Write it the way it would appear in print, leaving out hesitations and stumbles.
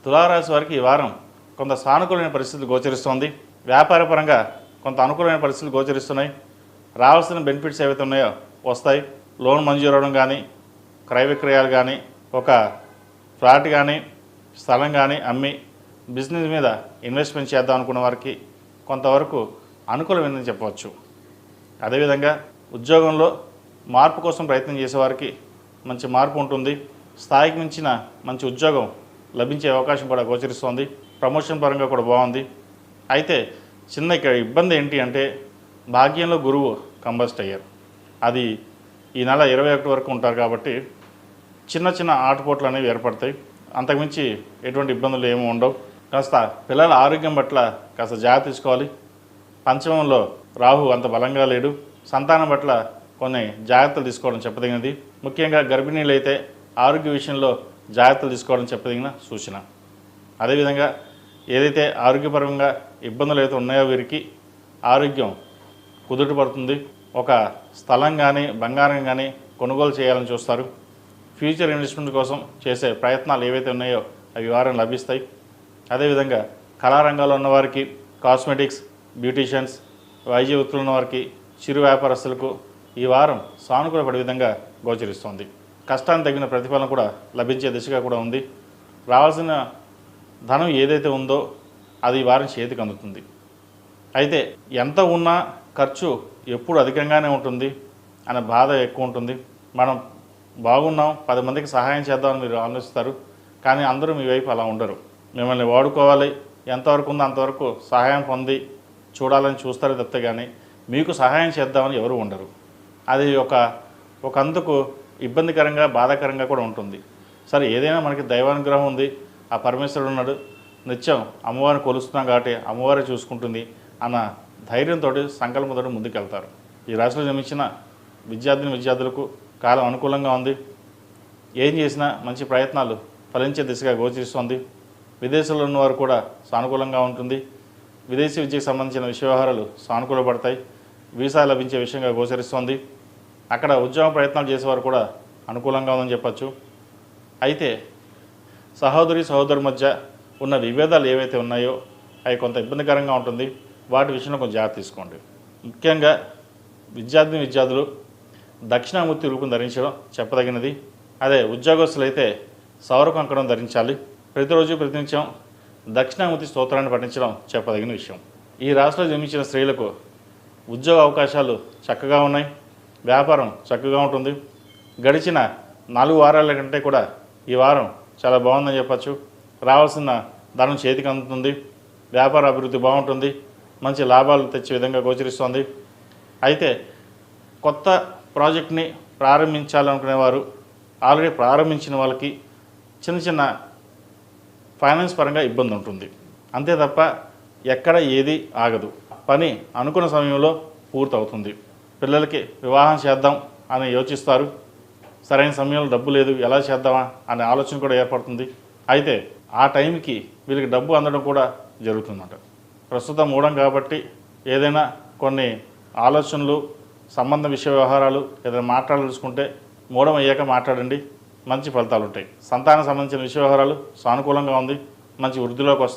తులారాశి వారికి ఈ వారం కొంత సానుకూలమైన పరిస్థితులు గోచరిస్తోంది. వ్యాపారపరంగా కొంత అనుకూలమైన పరిస్థితులు గోచరిస్తున్నాయి. రావాల్సిన బెనిఫిట్స్ ఏవైతే ఉన్నాయో వస్తాయి. లోన్ మంజూరు అవ్వడం కానీ, క్రయ విక్రయాలు కానీ, ఒక ఫ్లాట్ కానీ, స్థలం కానీ అమ్మి బిజినెస్ మీద ఇన్వెస్ట్మెంట్ చేద్దాం అనుకున్న వారికి కొంతవరకు అనుకూలమైందని చెప్పవచ్చు. అదేవిధంగా ఉద్యోగంలో మార్పు కోసం ప్రయత్నం చేసేవారికి మంచి మార్పు ఉంటుంది. స్థాయికి మించిన మంచి ఉద్యోగం లభించే అవకాశం కూడా గోచరిస్తోంది. ప్రమోషన్ పరంగా కూడా బాగుంది. అయితే చిన్న ఇక్కడ ఇబ్బంది ఏంటి అంటే భాగ్యంలో గురువు కంబస్ట్ అయ్యారు. అది ఈ నెల 21 వరకు ఉంటారు కాబట్టి చిన్న చిన్న ఆటుపోట్లు అనేవి ఏర్పడతాయి. అంతకుమించి ఎటువంటి ఇబ్బందులు ఏమి ఉండవు. కాస్త పిల్లల ఆరోగ్యం పట్ల కాస్త జాగ్రత్త తీసుకోవాలి. పంచమంలో రాహు అంత బలంగా లేడు. సంతానం పట్ల కొన్ని జాగ్రత్తలు తీసుకోవడం చెప్పదగినది. ముఖ్యంగా గర్భిణీలు అయితే ఆరోగ్య విషయంలో జాగ్రత్తలు తీసుకోవడం చెప్పదగిన సూచన. అదేవిధంగా ఏదైతే ఆరోగ్యపరంగా ఇబ్బందులు అయితే ఉన్నాయో వీరికి ఆరోగ్యం కుదుట పడుతుంది. ఒక స్థలం కానీ బంగారం కానీ కొనుగోలు చేయాలని చూస్తారు. ఫ్యూచర్ ఇన్వెస్ట్మెంట్ కోసం చేసే ప్రయత్నాలు ఏవైతే ఉన్నాయో అవి వారం లభిస్తాయి. అదేవిధంగా కళారంగాల్లో ఉన్నవారికి, కాస్మెటిక్స్, బ్యూటీషియన్స్, వైద్య వృత్తులు ఉన్నవారికి, చిరు వ్యాపారస్తులకు ఈ వారం సానుకూలపడే విధంగా గోచరిస్తోంది. కష్టానికి తగిన ప్రతిఫలం కూడా లభించే దిశగా కూడా ఉంది. రావాల్సిన ధనం ఏదైతే ఉందో అది ఈ వారం చేతికి అందుతుంది. అయితే ఎంత ఉన్నా ఖర్చు ఎప్పుడు అధికంగానే ఉంటుంది అనే బాధ ఎక్కువ ఉంటుంది. మనం బాగున్నాం, 10 మందికి సహాయం చేద్దామని మీరు ఆలోచిస్తారు. కానీ అందరూ మీ వైపు అలా ఉండరు. మిమ్మల్ని వాడుకోవాలి, ఎంతవరకు ఉందో అంతవరకు సహాయం పొంది చూడాలని చూస్తారు తప్పితే కానీ మీకు సహాయం చేద్దామని ఎవరు ఉండరు. అది ఒక అందుకు ఇబ్బందికరంగా, బాధాకరంగా కూడా ఉంటుంది. సరే, ఏదైనా మనకి దైవానుగ్రహం ఉంది, ఆ పరమేశ్వరుడు ఉన్నాడు, నిత్యం అమ్మవారిని కొలుస్తున్నాం కాబట్టి అమ్మవారే చూసుకుంటుంది అన్న ధైర్యంతో, సంకల్పంతో ముందుకెళ్తారు. ఈ రాశిలో జన్మించిన విద్యార్థులకు కాలం అనుకూలంగా ఉంది. ఏం చేసినా మంచి ప్రయత్నాలు ఫలించే దిశగా గోచరిస్తోంది. విదేశాల్లో ఉన్నవారు కూడా సానుకూలంగా ఉంటుంది. విదేశీ విద్యకు సంబంధించిన వ్యవహారాలు సానుకూలపడతాయి. వీసా లభించే విషయంగా గోచరిస్తోంది. అక్కడ ఉద్యోగ ప్రయత్నాలు చేసేవారు కూడా అనుకూలంగా ఉందని చెప్పచ్చు. అయితే సహోదరు మధ్య ఉన్న విభేదాలు ఏవైతే ఉన్నాయో అవి కొంత ఇబ్బందికరంగా ఉంటుంది. వాటి విషయంలో కొంచెం జాగ్రత్త తీసుకోండి. ముఖ్యంగా విద్యార్థులు దక్షిణామూర్తి రూపం ధరించడం చెప్పదగినది. అదే ఉద్యోగస్తులైతే సౌర కంకణం ధరించాలి. ప్రతిరోజు ప్రతినిత్యం దక్షిణామూర్తి స్తోత్రాన్ని పఠించడం చెప్పదగిన విషయం. ఈ రాశిలో జన్మించిన స్త్రీలకు ఉద్యోగ అవకాశాలు చక్కగా ఉన్నాయి. వ్యాపారం చక్కగా ఉంటుంది. గడిచిన 4 వారాల కంటే కూడా ఈ వారం చాలా బాగుందని చెప్పచ్చు. రావాల్సిన ధనం చేతికి అందుతుంది. వ్యాపార అభివృద్ధి బాగుంటుంది. మంచి లాభాలు తెచ్చే విధంగా గోచరిస్తోంది. అయితే కొత్త ప్రాజెక్ట్ని ప్రారంభించాలనుకునేవారు, ఆల్రెడీ ప్రారంభించిన వాళ్ళకి చిన్న ఫైనాన్స్ పరంగా ఇబ్బంది ఉంటుంది. అంతే తప్ప ఎక్కడ ఏది ఆగదు. పని అనుకున్న సమయంలో పూర్తవుతుంది. పిల్లలకి వివాహం చేద్దాం అని యోచిస్తారు. సరైన సమయంలో డబ్బు లేదు, ఎలా చేద్దామా అనే ఆలోచన కూడా ఏర్పడుతుంది. అయితే ఆ టైంకి వీళ్ళకి డబ్బు అందడం కూడా జరుగుతుందన్నమాట. ప్రస్తుతం మూడం కాబట్టి ఏదైనా కొన్ని ఆలోచనలు, సంబంధ విషయ వ్యవహారాలు ఏదైనా మాట్లాడాల్సుకుంటే మూడం అయ్యాక మాట్లాడండి, మంచి ఫలితాలు ఉంటాయి. సంతానం సంబంధించిన విషయ వ్యవహారాలు సానుకూలంగా ఉంది. మంచి వృద్ధిలోకి వస్తారు.